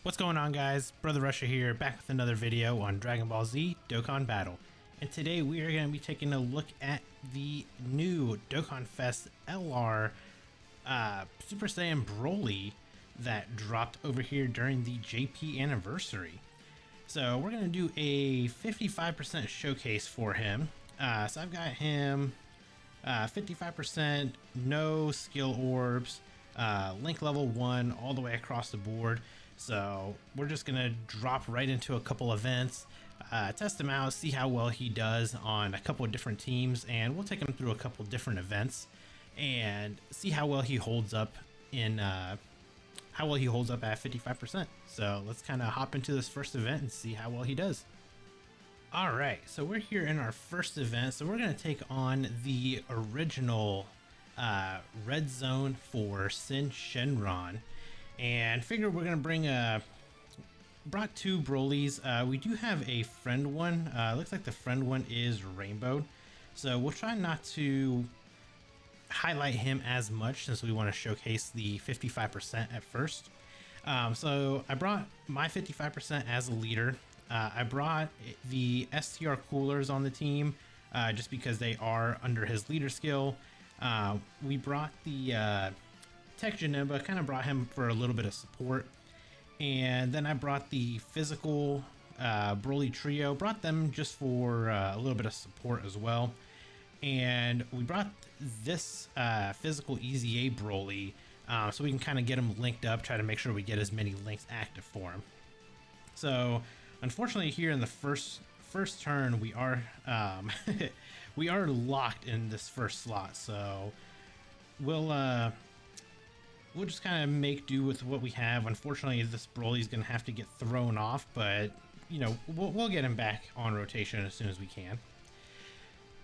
What's going on, guys? Brother Russia here, back with another video on Dragon Ball Z Dokkan Battle. And today we are going to be taking a look at the new Dokkan Fest LR Super Saiyan Broly that dropped over here during the JP anniversary. So we're going to do a 55% showcase for him. So I've got him 55%, no skill orbs, link level 1 all the way across the board. So we're just gonna drop right into a couple events, test him out, see how well he does on a couple of different teams, and we'll take him through a couple different events and see how well he holds up in at 55%. So let's kind of hop into this first event and see how well he does. All right, so we're here in our first event. So we're gonna take on the original red zone for Sin Shenron. And figure we're gonna brought two Brolys. We do have a friend one. Looks like the friend one is rainbowed, so we'll try not to highlight him as much since we want to showcase the 55% at first. So I brought my 55% as a leader. I brought the STR coolers on the team just because they are under his leader skill. We brought the Tech Janemba, kind of brought him for a little bit of support, and then I brought the physical Broly trio, brought them just for a little bit of support as well. And we brought this physical EZA Broly so we can kind of get him linked up, try to make sure we get as many links active for him. So unfortunately here in the first turn we are we are locked in this first slot, so we'll just kind of make do with what we have. Unfortunately, this Broly is going to have to get thrown off, but you know, we'll get him back on rotation as soon as we can.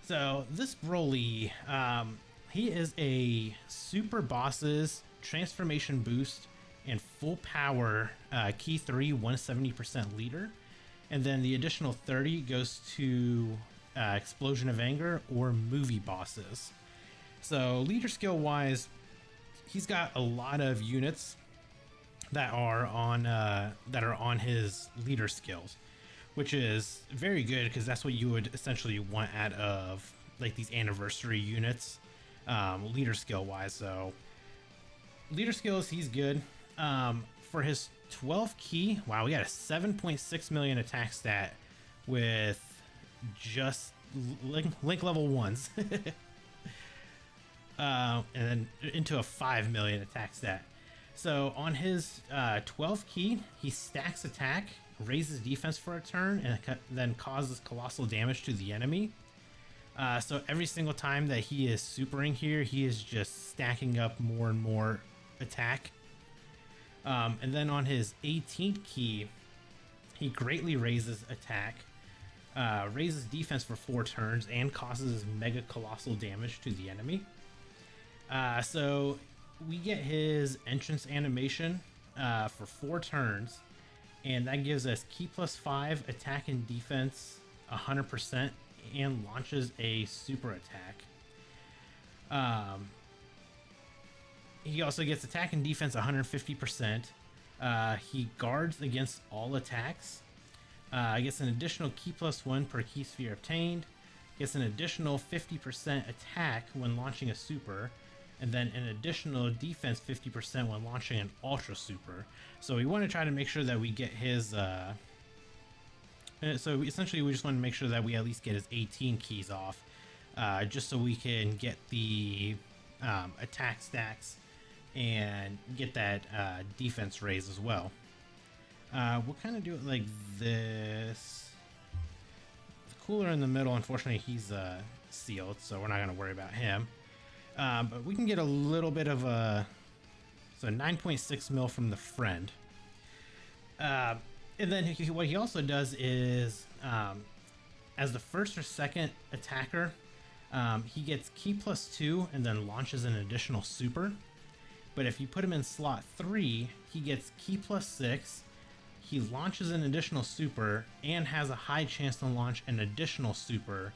So this Broly, he is a Super Bosses Transformation Boost and Full Power Key 3 170% leader, and then the additional 30 goes to Explosion of Anger or Movie Bosses. So leader skill wise, he's got a lot of units that are on his leader skills, which is very good because that's what you would essentially want out of like these anniversary units, leader skill wise. So leader skills, he's good. For his 12 key, wow, we got a 7.6 million attack stat with just link level 1s. And then into a 5 million attack stat. So on his 12 key, he stacks attack, raises defense for a turn, and then causes colossal damage to the enemy. So every single time that he is supering here, he is just stacking up more and more attack. And then on his 18th key, he greatly raises attack, raises defense for 4 turns, and causes mega colossal damage to the enemy. So we get his entrance animation for 4 turns, and that gives us key plus 5, attack and defense 100%, and launches a super attack. He also gets attack and defense 150%. He guards against all attacks. Gets an additional key plus 1 per key sphere obtained. Gets an additional 50% attack when launching a super, and then an additional defense 50% when launching an ultra super. So we want to try to make sure that we get his so essentially we just want to make sure that we at least get his 18 keys off, just so we can get the attack stacks and get that defense raise as well. We'll kind of do it like this. The cooler in the middle, unfortunately he's sealed, so we're not going to worry about him. But we can get a little bit of a 9.6 mil from the friend. And then what he also does is, as the first or second attacker, he gets key plus 2 and then launches an additional super. But if you put him in slot 3, he gets key plus 6, he launches an additional super, and has a high chance to launch an additional super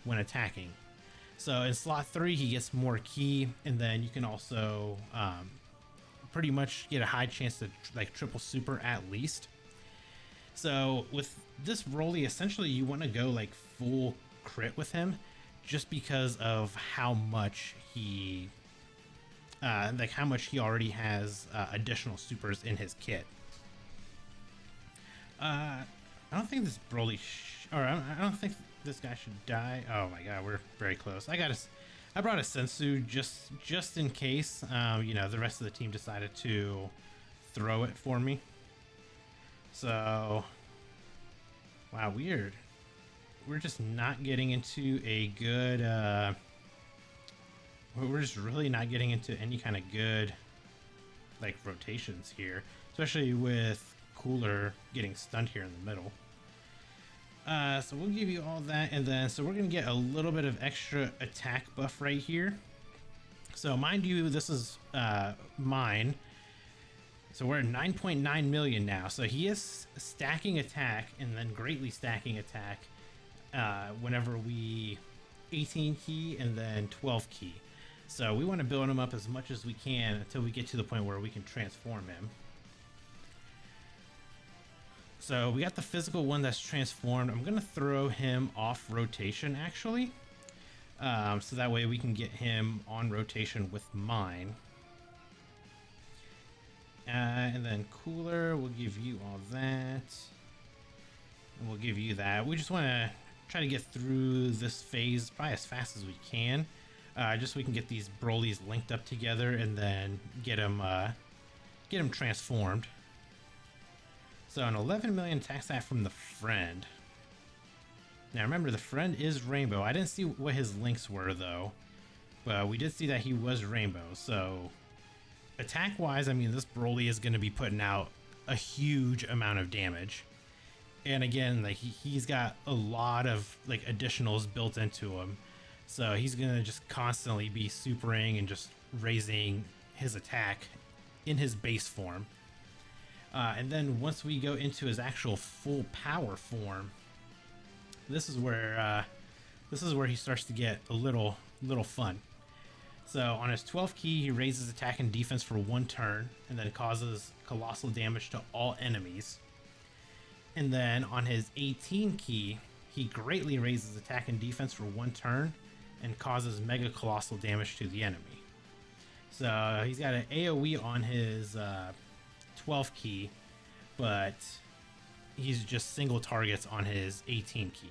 when attacking. So in slot 3 he gets more key, and then you can also pretty much get a high chance to like triple super at least. So with this Broly, essentially you want to go like full crit with him, just because of how much he already has additional supers in his kit. I don't think this Broly, I don't think this guy should die. Oh my god, we're very close. I brought a Sensu just in case, you know, the rest of the team decided to throw it for me. So, wow, weird. We're just not getting into a good, we're just really not getting into any kind of good, like, rotations here. Especially with Cooler getting stunned here in the middle. So we'll give you all that, and then so we're gonna get a little bit of extra attack buff right here. So mind you, this is mine. So we're at 9.9 million now. So he is stacking attack and then greatly stacking attack whenever we 18 key and then 12 key. So we want to build him up as much as we can until we get to the point where we can transform him. So we got the physical one that's transformed. I'm going to throw him off rotation actually. So that way we can get him on rotation with mine. And then Cooler, we'll give you all that. And we'll give you that. We just want to try to get through this phase probably as fast as we can. Just so we can get these Brolys linked up together and then get them transformed. So an 11 million attack stat from the friend. Now remember, the friend is Rainbow. I didn't see what his links were though, but we did see that he was Rainbow. So attack wise, I mean, this Broly is going to be putting out a huge amount of damage. And again, like he's got a lot of like additionals built into him. So he's going to just constantly be supering and just raising his attack in his base form. And then once we go into his actual full power form, this is where he starts to get a little fun. So on his 12th key, he raises attack and defense for 1 turn, and then causes colossal damage to all enemies. And then on his 18 key, he greatly raises attack and defense for 1 turn, and causes mega colossal damage to the enemy. So he's got an AoE on his 12th key, but he's just single targets on his 18 key.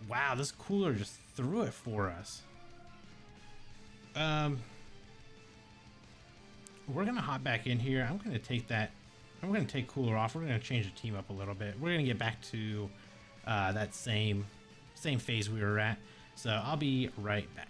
Wow, this Cooler just threw it for us. We're gonna hop back in here. I'm gonna take Cooler off. We're gonna change the team up a little bit. We're gonna get back to that same phase we were at. So I'll be right back.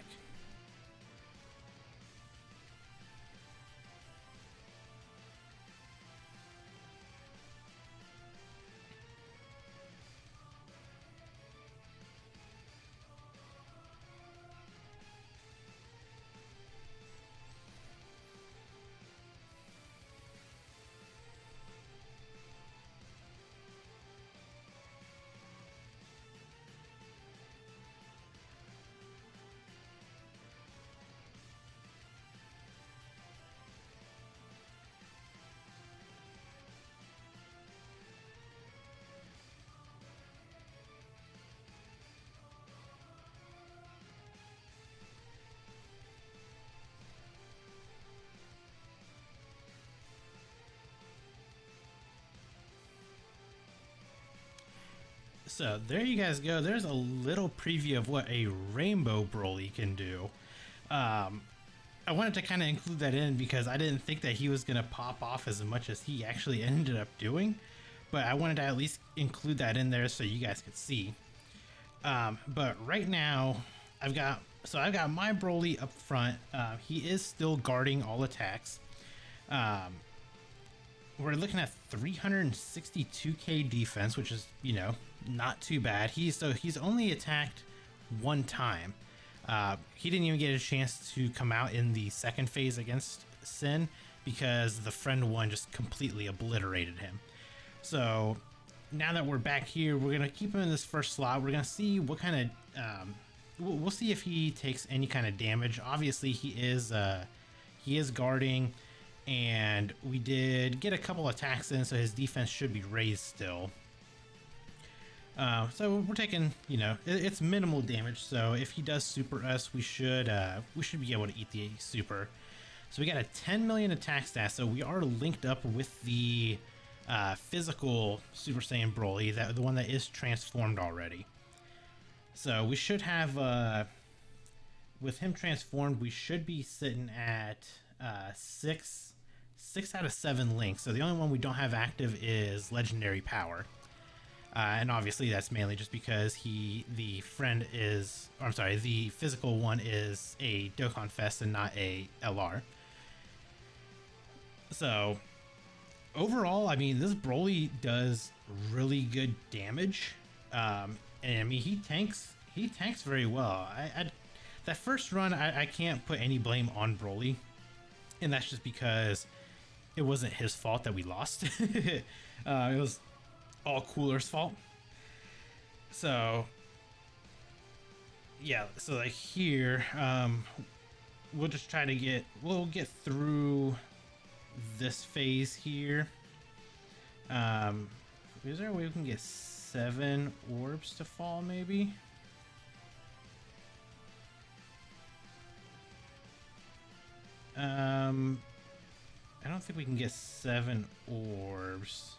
So there you guys go. There's a little preview of what a Rainbow Broly can do. I wanted to kind of include that in because I didn't think that he was going to pop off as much as he actually ended up doing. But I wanted to at least include that in there so you guys could see. But right now, I've got my Broly up front. He is still guarding all attacks. We're looking at 362k defense, which is, you know, not too bad. He's only attacked 1 time. He didn't even get a chance to come out in the second phase against Sin because the friend one just completely obliterated him. So now that we're back here, we're gonna keep him in this first slot. We're gonna see what kind of we'll see if he takes any kind of damage. Obviously he he is guarding, and we did get a couple attacks in, so his defense should be raised still. So we're taking, you know, it's minimal damage. So if he does super us, we should be able to eat the super. So we got a 10 million attack stat. So we are linked up with the physical Super Saiyan Broly, the one that is transformed already. So we should have, with him transformed, we should be sitting at 6 out of 7 links. So the only one we don't have active is Legendary Power. And obviously that's mainly just because the physical one is a Dokkan Fest and not a LR. So overall, I mean, this Broly does really good damage. And I mean, he tanks very well. That first run, I can't put any blame on Broly, and that's just because it wasn't his fault that we lost. It was all Cooler's fault. So yeah, so like here, we'll just try to we'll get through this phase here. Is there a way we can get 7 orbs to fall maybe? I don't think we can get 7 orbs.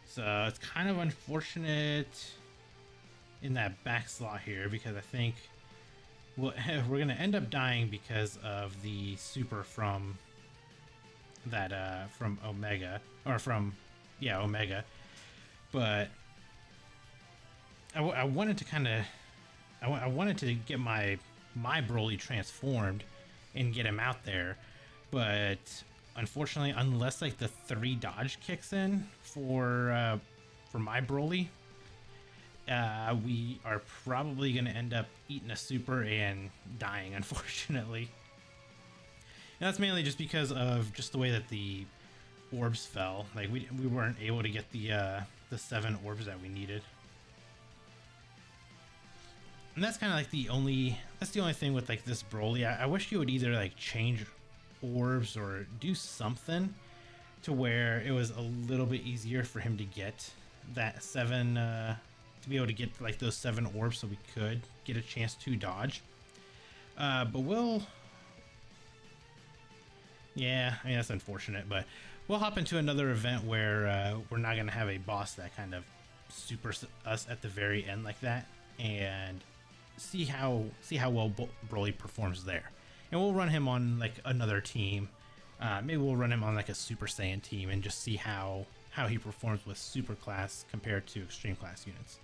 So it's kind of unfortunate in that back slot here, because I think we're going to end up dying because of the super from that, from Omega, or from, yeah, Omega. But I wanted to kind of, I wanted to get my Broly transformed and get him out there, but unfortunately, unless like the 3 dodge kicks in for my Broly, we are probably going to end up eating a super and dying, unfortunately. And that's mainly just because of just the way that the orbs fell. Like we weren't able to get the 7 orbs that we needed. And that's kind of like the only thing with like this Broly. I wish you would either like change orbs or do something to where it was a little bit easier for him to get that 7, to be able to get like those 7 orbs, so we could get a chance to dodge. But yeah, I mean, that's unfortunate, but we'll hop into another event where we're not going to have a boss that kind of supers us at the very end like that, and see how well Broly performs there. And we'll run him on like another team. Maybe we'll run him on like a Super Saiyan team and just see how he performs with Super Class compared to Extreme Class units.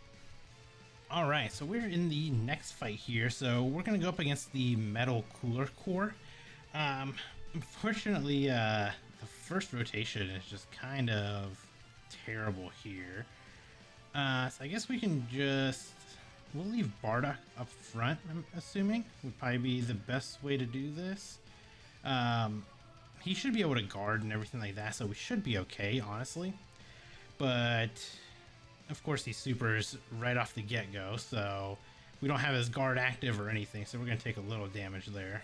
Alright, so we're in the next fight here. So we're going to go up against the Metal Cooler Core. Unfortunately, the first rotation is just kind of terrible here. So I guess we can we'll leave Bardock up front, I'm assuming. Would probably be the best way to do this. He should be able to guard and everything like that, so we should be okay, honestly. But, of course, he supers right off the get-go, so we don't have his guard active or anything, so we're going to take a little damage there.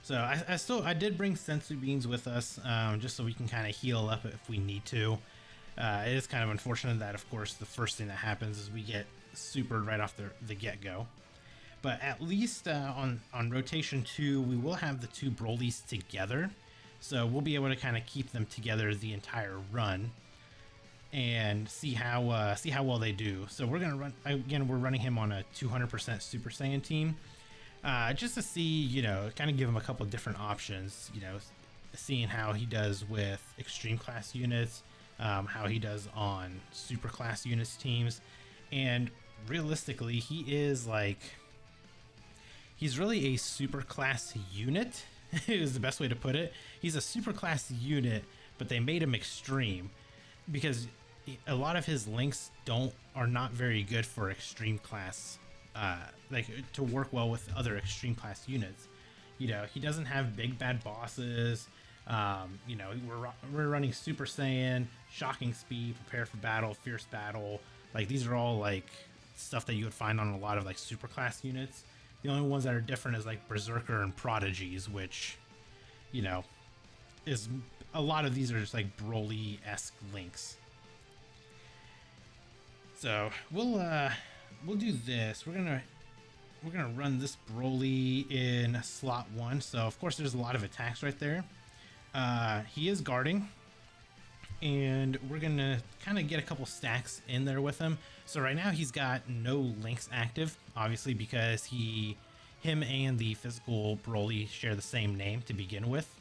So I did bring Sensu Beans with us, just so we can kind of heal up if we need to. It is kind of unfortunate that, of course, the first thing that happens is we get supered right off the get-go. But at least on rotation 2, we will have the 2 Brolys together. So we'll be able to kind of keep them together the entire run and see how well they do. So we're going to run, again, we're running him on a 200% Super Saiyan team. Just to see, you know, kind of give him a couple different options, you know, seeing how he does with Extreme Class units, how he does on Super Class units teams. And realistically, he's really a Super Class unit is the best way to put it. He's a Super Class unit, but they made him extreme because a lot of his links are not very good for Extreme Class, like to work well with other Extreme Class units. You know, he doesn't have big bad bosses. You know, we're running Super Saiyan, Shocking Speed, Prepare for Battle, Fierce Battle. Like these are all like stuff that you would find on a lot of like Super Class units. The only ones that are different is like Berserker and Prodigies, which, you know, is a lot of these are just like Broly-esque links. So we'll do this. We're gonna run this Broly in slot 1. So of course there's a lot of attacks right there. He is guarding, and we're gonna kind of get a couple stacks in there with him. So right now he's got no links active, obviously because him and the physical Broly share the same name to begin with.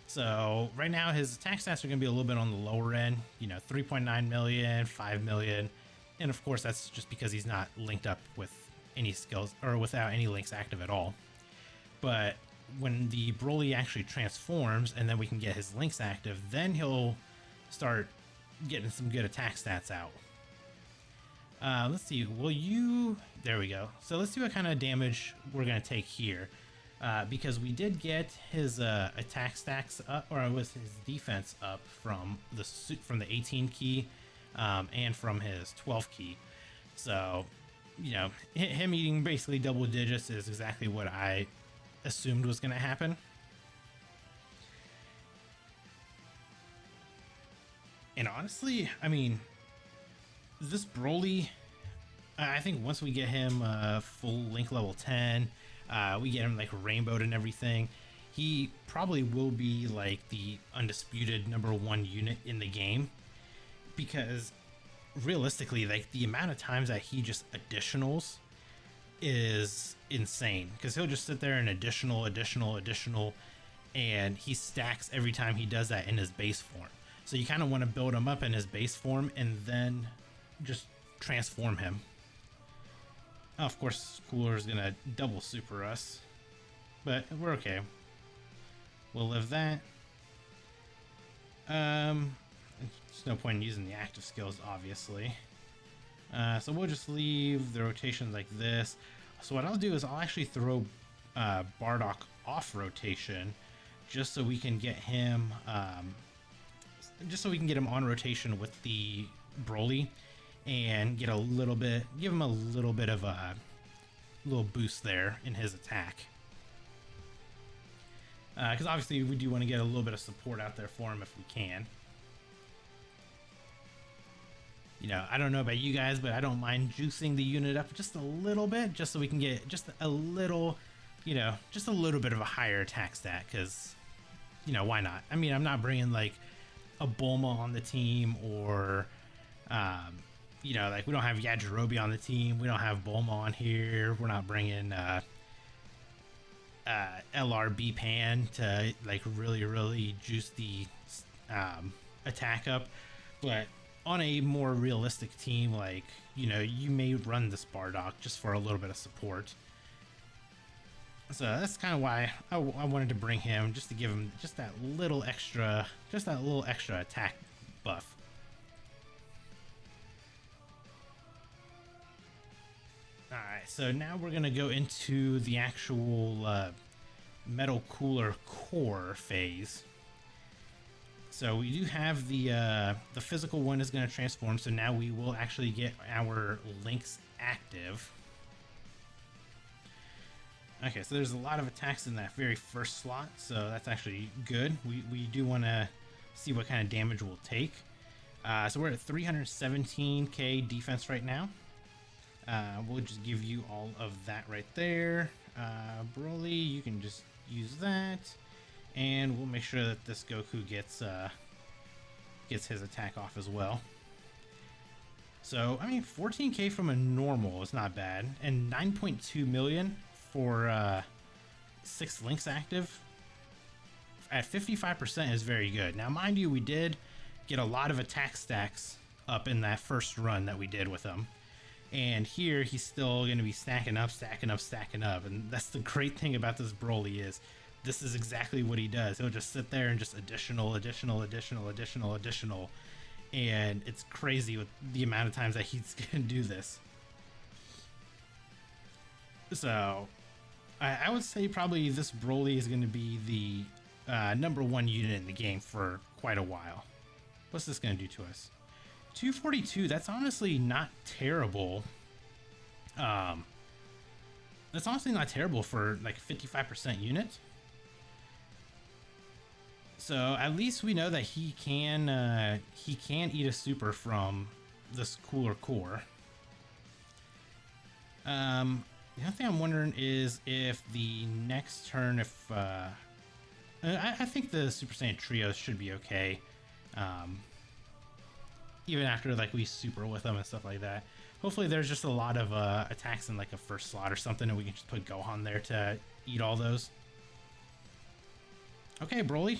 So right now his attack stats are gonna be a little bit on the lower end, you know, 3.9 million, 5 million. And of course that's just because he's not linked up with any skills or without any links active at all. But when the Broly actually transforms and then we can get his links active, then he'll start getting some good attack stats out. Let's see, there we go. So let's see what kind of damage we're going to take here. Because we did get his attack stacks up, or it was his defense up from the 18 key and from his 12 key. So, you know, him eating basically double digits is exactly what I assumed was going to happen. And honestly, I mean, this Broly, I think once we get him full link level 10, we get him like rainbowed and everything, he probably will be like the undisputed #1 unit in the game. Because realistically, like the amount of times that he just additionals is insane. Because he'll just sit there and additional, and he stacks every time he does that in his base form. So you kind of want to build him up in his base form and then just transform him. Oh, of course, Cooler is gonna double super us, but we're okay. We'll live that. There's no point in using the active skills, obviously. So we'll just leave the rotation like this. So what I'll do is I'll actually throw Bardock off rotation, just so we can get him, on rotation with the Broly, and get a little bit, give him a little bit of a little boost there in his attack. Because obviously we do want to get a little bit of support out there for him if we can. You know, I don't know about you guys, but I don't mind juicing the unit up just a little bit, just so we can get just a little, you know, just a little bit of a higher attack stat, because, you know, why not? I mean, I'm not bringing like a Bulma on the team, or, you know, like we don't have Yajirobe on the team. We don't have Bulma on here. We're not bringing LRB Pan to like really juice the attack up. But on a more realistic team, like, you know, you may run this Bardock just for a little bit of support. So that's kind of why I wanted to bring him, just to give him just that little extra attack buff. Alright, so now we're going to go into the actual Metal Cooler core phase. So we do have the physical one is going to transform, so now we will actually get our links active. Okay, so there's a lot of attacks in that very first slot, so that's actually good. We do want to see what kind of damage we'll take. So we're at 317k defense right now. We'll just give you all of that right there. Broly, you can just use that. And we'll make sure that this Goku gets his attack off as well. So, I mean, 14k from a normal is not bad. And 9.2 million for 6 links active at 55% is very good. Now, mind you, we did get a lot of attack stacks up in that first run that we did with him. And here, he's still going to be stacking up. And that's the great thing about this Broly is this is exactly what he does. He'll just sit there and just additional. And it's crazy with the amount of times that he's going to do this. So, I would say probably this Broly is going to be the #1 unit in the game for quite a while. What's this going to do to us? 242, that's honestly not terrible. That's honestly not terrible for like 55% unit. So at least we know that he can eat a super from this cooler core. The other thing I'm wondering is if the next turn, if I think the Super Saiyan trios should be okay, even after like we super with them and stuff like that. Hopefully there's just a lot of attacks in like a first slot or something, and we can just put Gohan there to eat all those. Okay, Broly,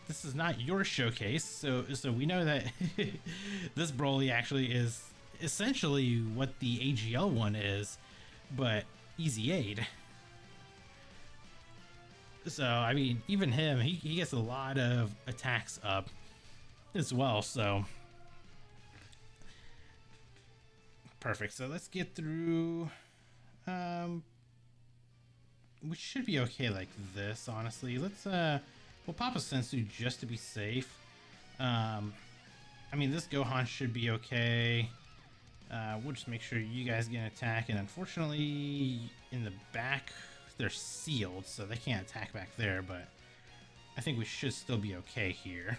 this is not your showcase, so we know that this Broly actually is essentially what the AGL one is, but easy aid. So, I mean, even him, he gets a lot of attacks up as well, so... Perfect, so let's get through... we should be okay like this, honestly. Let's, we'll pop a Sensu just to be safe. I mean, this Gohan should be okay. We'll just make sure you guys get an attack, and unfortunately, in the back, they're sealed, so they can't attack back there, but I think we should still be okay here.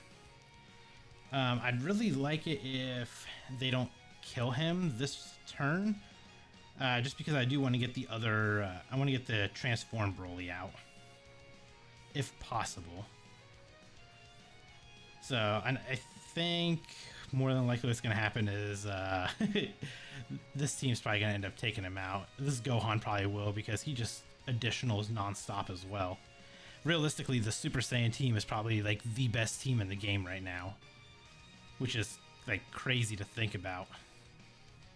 I'd really like it if they don't kill him this turn, just because I do want to get the other, I want to get the transform Broly out, if possible. So, I think more than likely what's going to happen is this team's probably going to end up taking him out. This Gohan probably will, because he just additionals non-stop as well. Realistically, the Super Saiyan team is probably like the best team in the game right now, which is like crazy to think about.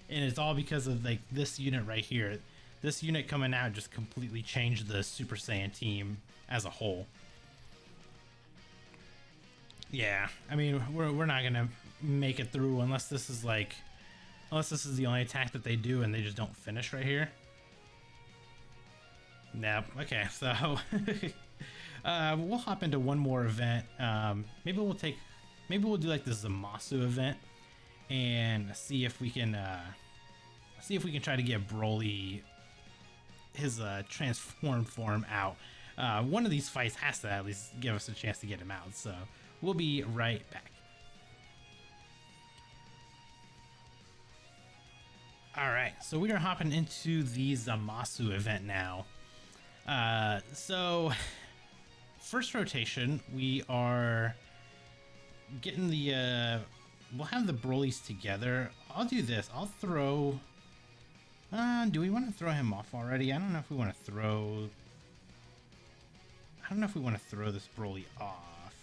And it's all because of like this unit right here. This unit coming out just completely changed the Super Saiyan team as a whole. Yeah, I mean, we're not gonna make it through unless this is like, unless this is the only attack that they do and they just don't finish right here. Nope. Okay, so we'll hop into one more event. Maybe we'll do like the Zamasu event and see if we can try to get Broly his transformed form out. One of these fights has to at least give us a chance to get him out, so we'll be right back. Alright, so we are hopping into the Zamasu event now. So first rotation, we are getting the we'll have the Brolys together. I'll do this. I'll throw do we want to throw him off already? I don't know if we want to throw this Broly off.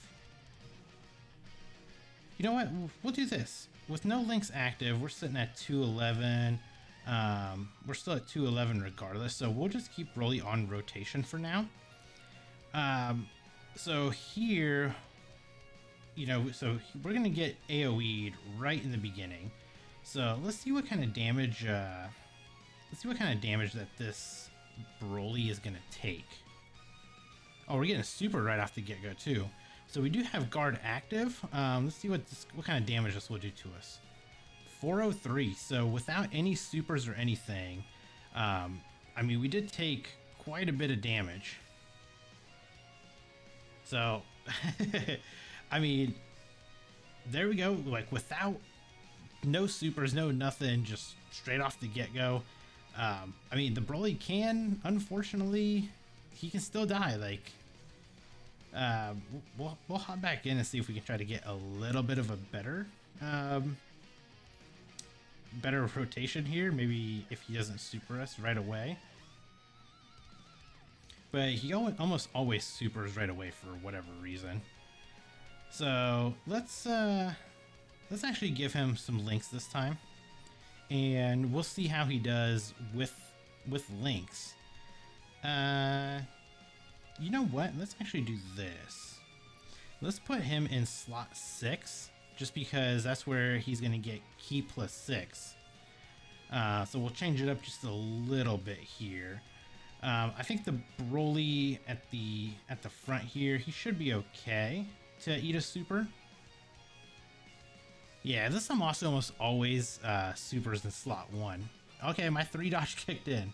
You know what? We'll do this. With no links active, we're sitting at 211. We're still at 211 regardless, so we'll just keep Broly on rotation for now. So here, you know, so we're gonna get AoE'd right in the beginning. So let's see what kind of damage. Let's see what kind of damage that this Broly is gonna take. Oh, we're getting a super right off the get-go too. So we do have guard active. Let's see what kind of damage this will do to us. 403. So without any supers or anything, I mean, we did take quite a bit of damage. So, I mean, there we go. Like without no supers, no nothing, just straight off the get-go. I mean, the Broly can, unfortunately, he can still die. Like, we'll hop back in and see if we can try to get a little bit of a better rotation here. Maybe if he doesn't super us right away. But he almost always supers right away for whatever reason. So let's actually give him some links this time, and we'll see how he does with links. You know what? Let's actually do this. Let's put him in slot 6, just because that's where he's going to get key +6. So we'll change it up just a little bit here. I think the Broly at the front here, he should be okay to eat a super. Yeah, this I'm also almost always supers in slot 1. Okay, my 3 dodge kicked in.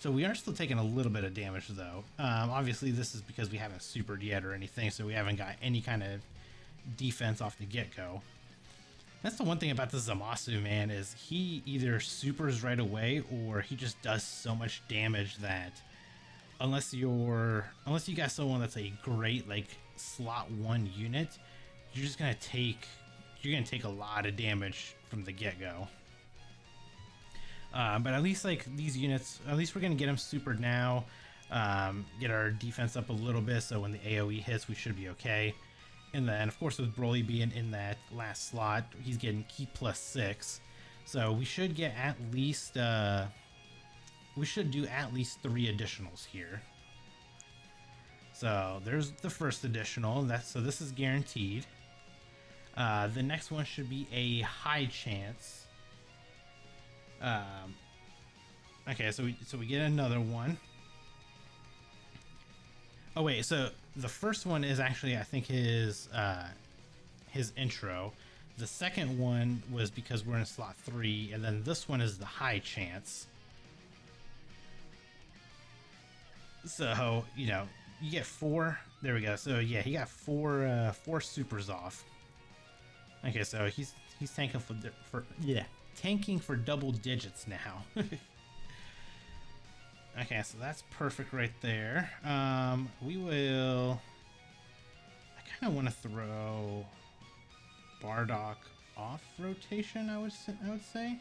So we are still taking a little bit of damage though. Obviously this is because we haven't supered yet or anything, so we haven't got any kind of defense off the get-go. That's the one thing about the Zamasu, man, is he either supers right away or he just does so much damage that unless you got someone that's a great like slot 1 unit, you're gonna take a lot of damage from the get-go. But at least like these units, at least we're gonna get them supered now, get our defense up a little bit, so when the AoE hits we should be okay. And then of course with Broly being in that last slot, he's getting key +6, so we should get at least we should do at least 3 additionals here. So there's the first additional, so this is guaranteed. The next one should be a high chance. Okay, so we get another one. Oh wait, so the first one is actually, I think, his intro. The second one was because we're in slot 3, and then this one is the high chance. So, you know, you get 4. There we go. So yeah, he got 4 supers off. Okay, so he's tanking tanking for double digits now. Okay, so that's perfect right there. We will. I kind of want to throw Bardock off rotation. I would say.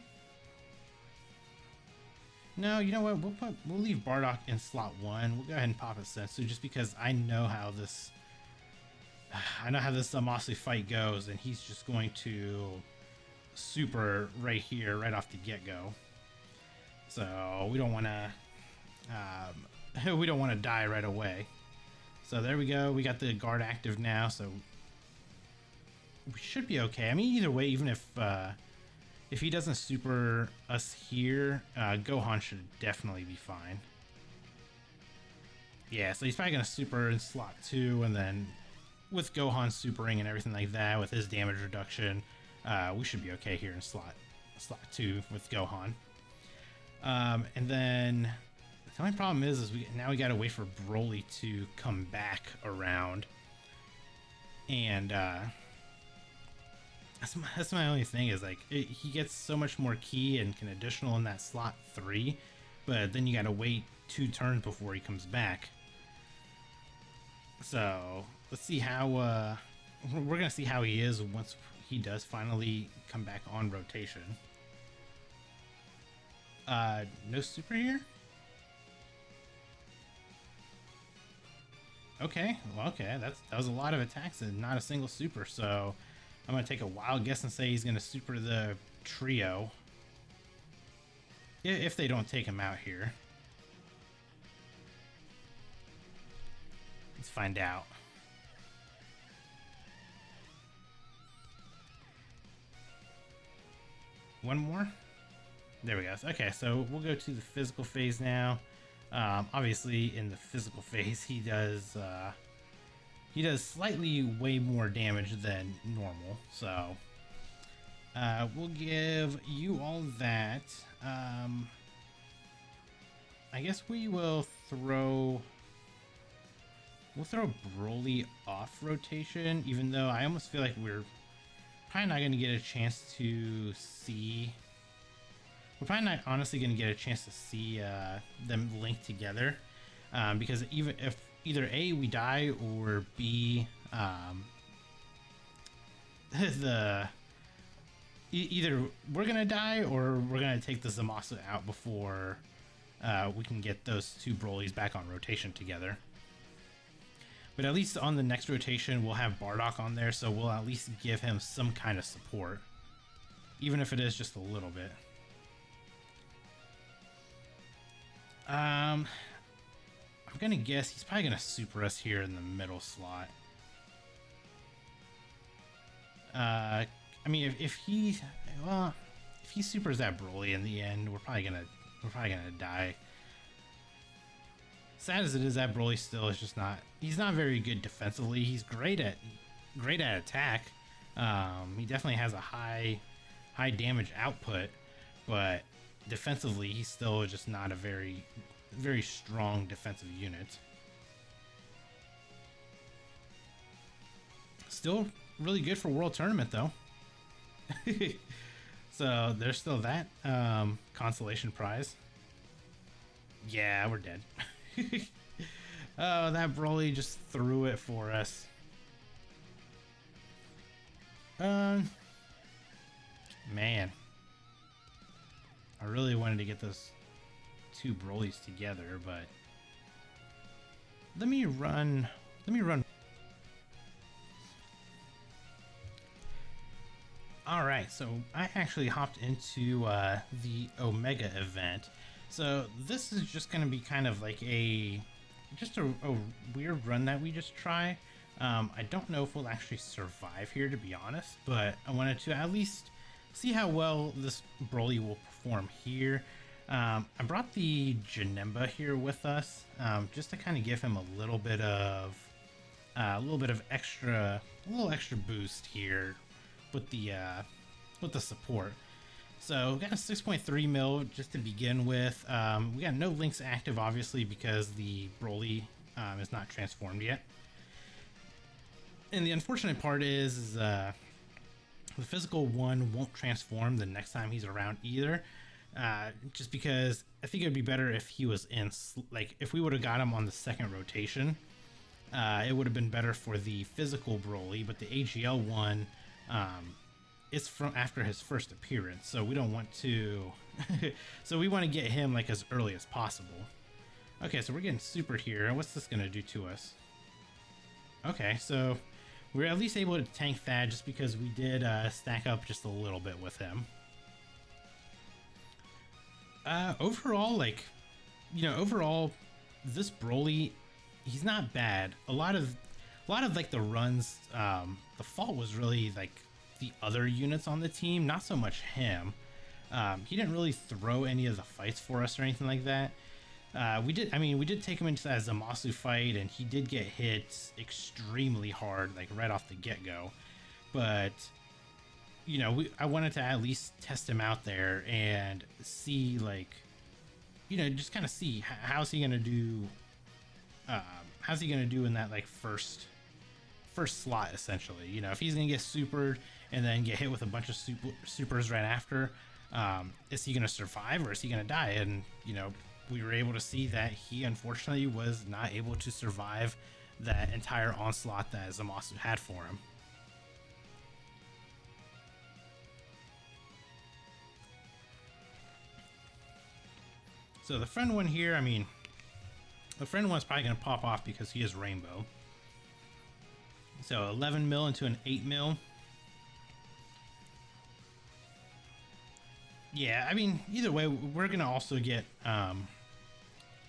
No, you know what? We'll leave Bardock in slot 1. We'll go ahead and pop a Sensu just because I know how this Zamasu fight goes, and he's just going to super right here, right off the get-go. So we don't want to die right away. So there we go. We got the guard active now, so we should be okay. I mean, either way, even if he doesn't super us here, Gohan should definitely be fine. Yeah, so he's probably gonna super in slot 2, and then with Gohan supering and everything like that, with his damage reduction, we should be okay here in slot 2 with Gohan. And then the only problem is we gotta wait for Broly to come back around, and that's my only thing is like he gets so much more ki and can additional in that slot 3, but then you gotta wait 2 turns before he comes back. So let's see how we're gonna see how he is once he does finally come back on rotation. No super here? Okay, well, okay, that was a lot of attacks and not a single super, so I'm gonna take a wild guess and say he's gonna super the trio. If they don't take him out here. Let's find out. One more? There we go. Okay, so we'll go to the physical phase now. Obviously, in the physical phase, he does slightly way more damage than normal. So we'll give you all that. I guess we'll throw Broly off rotation, even though I almost feel like we're probably not going to get a chance to see. We're probably not honestly going to get a chance to see them linked together, because even if either A, we die, or B, either we're going to die or we're going to take the Zamasu out before we can get those 2 Brolys back on rotation together. But at least on the next rotation, we'll have Bardock on there, so we'll at least give him some kind of support, even if it is just a little bit. I'm gonna guess he's probably gonna super us here in the middle slot. I mean, if he supers that Broly in the end, we're probably gonna die. Sad as it is, that Broly still is just he's not very good defensively. He's great at attack. He definitely has a high damage output, but defensively he's still just not a very very strong defensive unit. Still really good for World Tournament though. So there's still that consolation prize. Yeah, we're dead. Oh, that Broly just threw it for us. Man, I really wanted to get those two Brolys together, but let me run. All right, so I actually hopped into the Omega event. So this is just going to be kind of like a weird run that we just try. I don't know if we'll actually survive here, to be honest, but I wanted to at least see how well this Broly will perform here. I brought the Janemba here with us, just to kind of give him a little bit of extra boost here with the support. So we got a 6.3 mil just to begin with. We got no links active, obviously, because the Broly is not transformed yet. And the unfortunate part is the physical one won't transform the next time he's around either. Just because I think it would be better if he was in, like, if we would have got him on the second rotation, it would have been better for the physical Broly, but the AGL one, it's from after his first appearance, so we don't want to so we want to get him like as early as possible. Okay, so we're getting super here. What's this gonna do to us? Okay, so we're at least able to tank that just because we did stack up just a little bit with him. Overall, like, you know, overall this Broly, he's not bad. A lot of like the runs, the fault was really like the other units on the team, not so much him. He didn't really throw any of the fights for us or anything like that. We did take him into that Zamasu fight, and he did get hit extremely hard, like right off the get-go. But, you know, I wanted to at least test him out there and see, like, you know, just kind of see how's he gonna do. How's he gonna do in that like first slot, essentially? You know, if he's gonna get supered and then get hit with a bunch of supers right after, is he gonna survive or is he gonna die? And, you know, we were able to see that he unfortunately was not able to survive that entire onslaught that Zamasu had for him. So the friend one here, I mean, the friend one's probably going to pop off because he is Rainbow. So 11 mil into an 8 mil. Yeah, I mean, either way, we're going to also get...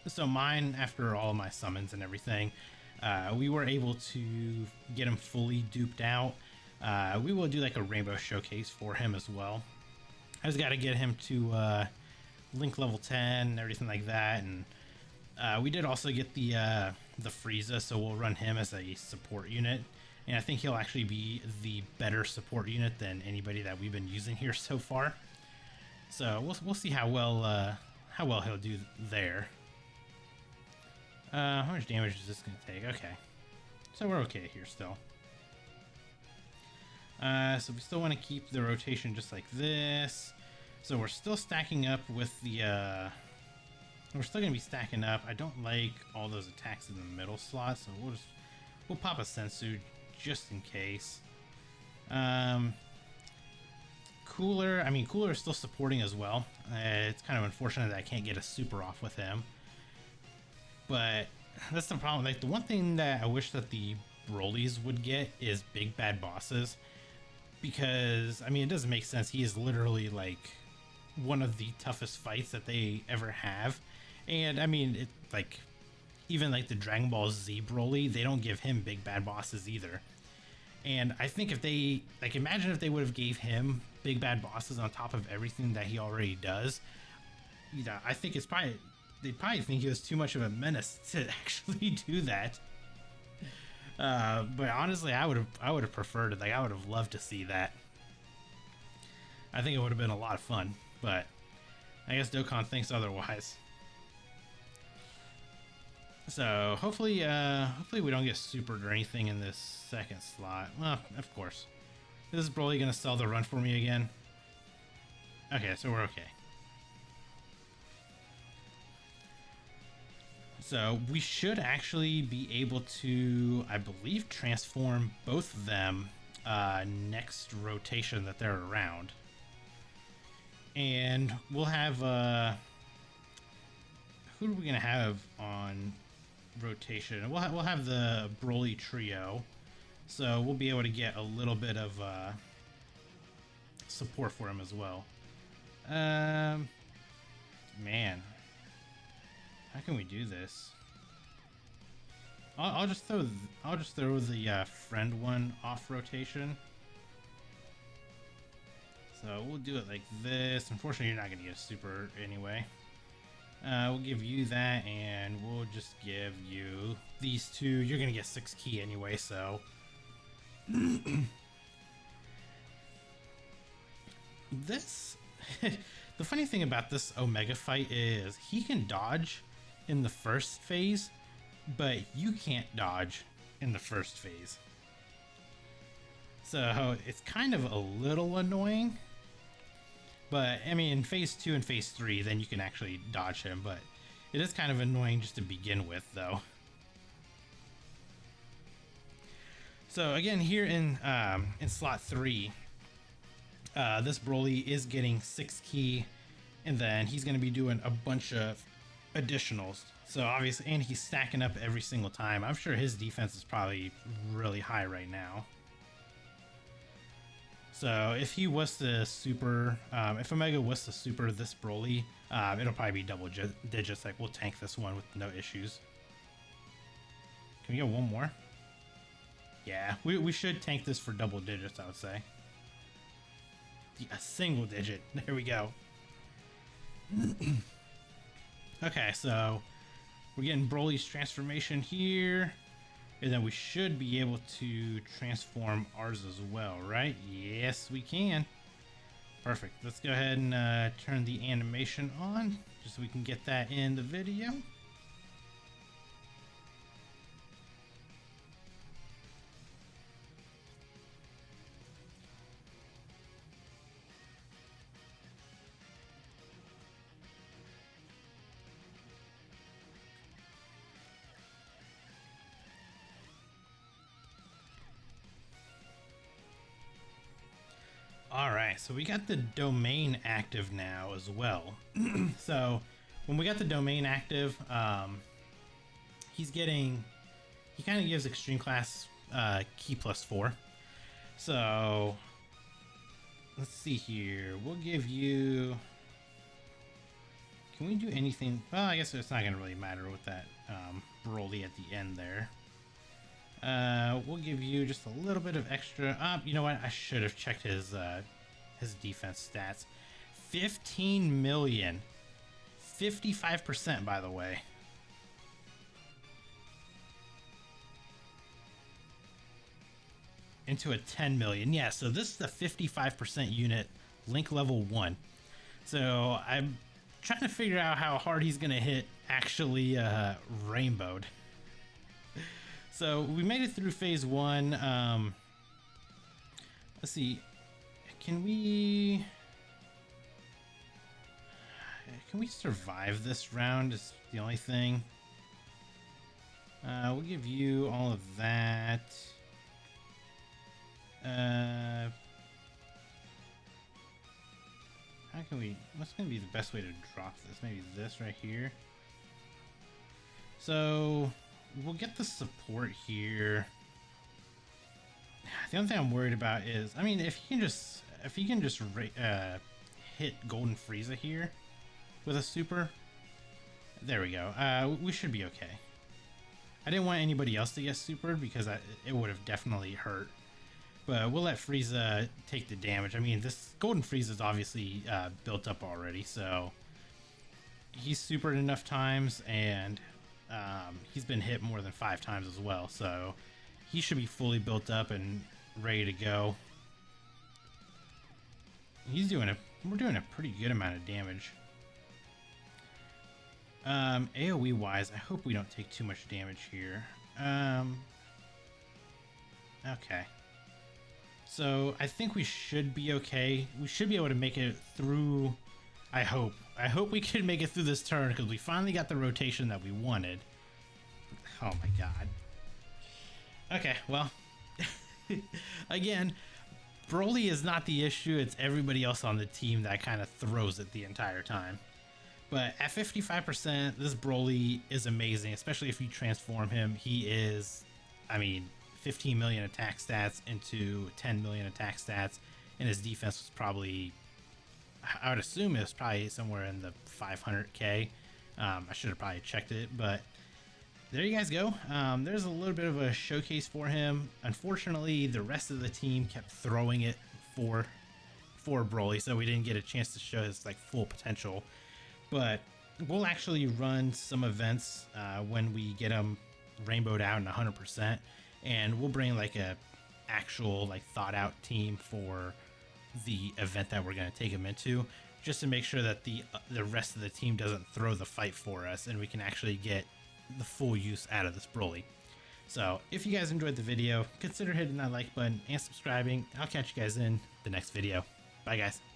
so mine, after all of my summons and everything, we were able to get him fully duped out. We will do like a Rainbow showcase for him as well. I just got to get him to Link level 10 and everything like that. And we did also get the Frieza, so we'll run him as a support unit. And I think he'll actually be the better support unit than anybody that we've been using here so far. So we'll see how well he'll do there. How much damage is this going to take? Okay, so we're okay here still. So we still want to keep the rotation just like this. So we're still stacking up with the... we're still going to be stacking up. I don't like all those attacks in the middle slot, so we'll pop a Sensu just in case. Cooler, I mean, Cooler is still supporting as well. It's kind of unfortunate that I can't get a super off with him. But that's the problem. Like, the one thing that I wish that the Brolys would get is big bad bosses. Because, I mean, it doesn't make sense. He is literally, like, one of the toughest fights that they ever have. And, I mean, it, like, even, like, the Dragon Ball Z Broly, they don't give him big bad bosses either. And I think if they, like, imagine if they would have gave him big bad bosses on top of everything that he already does. You know, I think it's probably, they'd probably think he was too much of a menace to actually do that. But honestly, I would have preferred it. Like, I would have loved to see that. I think it would have been a lot of fun, but I guess Dokkan thinks otherwise. So hopefully we don't get supered or anything in this second slot. Well, of course. Is Broly gonna sell the run for me again? Okay, so we're okay. So we should actually be able to, I believe, transform both of them next rotation that they're around. And we'll have, who are we gonna have on rotation? We'll have the BROLY trio, so we'll be able to get a little bit of support for him as well. Man, how can we do this? I'll just throw the friend one off rotation. So we'll do it like this. Unfortunately, you're not gonna get a super anyway. We'll give you that, and we'll just give you these two. You're gonna get 6 ki anyway, so this the funny thing about this Omega fight is he can dodge in the first phase, but you can't dodge in the first phase. So it's kind of a little annoying. But I mean, in phase 2 and phase 3, then you can actually dodge him, but it is kind of annoying just to begin with, though. So again, here in slot 3, this Broly is getting 6 ki, and then he's going to be doing a bunch of additionals. So obviously, and he's stacking up every single time. I'm sure his defense is probably really high right now. So if he was to super, if Omega was to super this Broly, it'll probably be double digits. Like, we'll tank this one with no issues. Can we get one more? Yeah, we should tank this for double digits, I would say. A single digit. There we go. Okay, so we're getting Broly's transformation here. And then we should be able to transform ours as well, right? Yes, we can. Perfect. Let's go ahead and turn the animation on, just so we can get that in the video. Alright, so we got the domain active now as well. So when we got the domain active, he kind of gives extreme class ki +4. So let's see here. We'll give you, can we do anything? Well, I guess it's not going to really matter with that Broly at the end there. We'll give you just a little bit of extra. You know what? I should have checked his defense stats. 15 million. 55%, by the way. Into a 10 million. Yeah, so this is the 55% unit, link level 1. So I'm trying to figure out how hard he's going to hit actually rainbowed. So we made it through phase 1. Let's see. Can we survive this round is the only thing. We'll give you all of that. How can we, what's going to be the best way to drop this? Maybe this right here. So we'll get the support here. The only thing I'm worried about is, I mean, if he can just hit Golden Frieza here with a super, there we go. We should be okay. I didn't want anybody else to get supered because it would have definitely hurt. But we'll let Frieza take the damage. I mean, this Golden Frieza is obviously built up already, so he's supered enough times, and he's been hit more than 5 times as well. So he should be fully built up and ready to go. We're doing a pretty good amount of damage. AoE wise, I hope we don't take too much damage here. Okay. So I think we should be okay. We should be able to make it through. I hope we can make it through this turn because we finally got the rotation that we wanted. Oh my god. Okay, well, again, BROLY is not the issue. It's everybody else on the team that kind of throws it the entire time. But at 55%, this BROLY is amazing, especially if you transform him. He is, I mean, 15 million attack stats into 10 million attack stats, and his defense was probably, I would assume it was probably somewhere in the 500k. I should have probably checked it, but there you guys go. There's a little bit of a showcase for him. Unfortunately, the rest of the team kept throwing it for BROLY, so we didn't get a chance to show his like full potential. But we'll actually run some events when we get him rainbowed out in 100%, and we'll bring like a actual like thought out team for the event that we're going to take him into, just to make sure that the rest of the team doesn't throw the fight for us and we can actually get the full use out of this BROLY. So if you guys enjoyed the video, consider hitting that like button and subscribing. I'll catch you guys in the next video. Bye guys.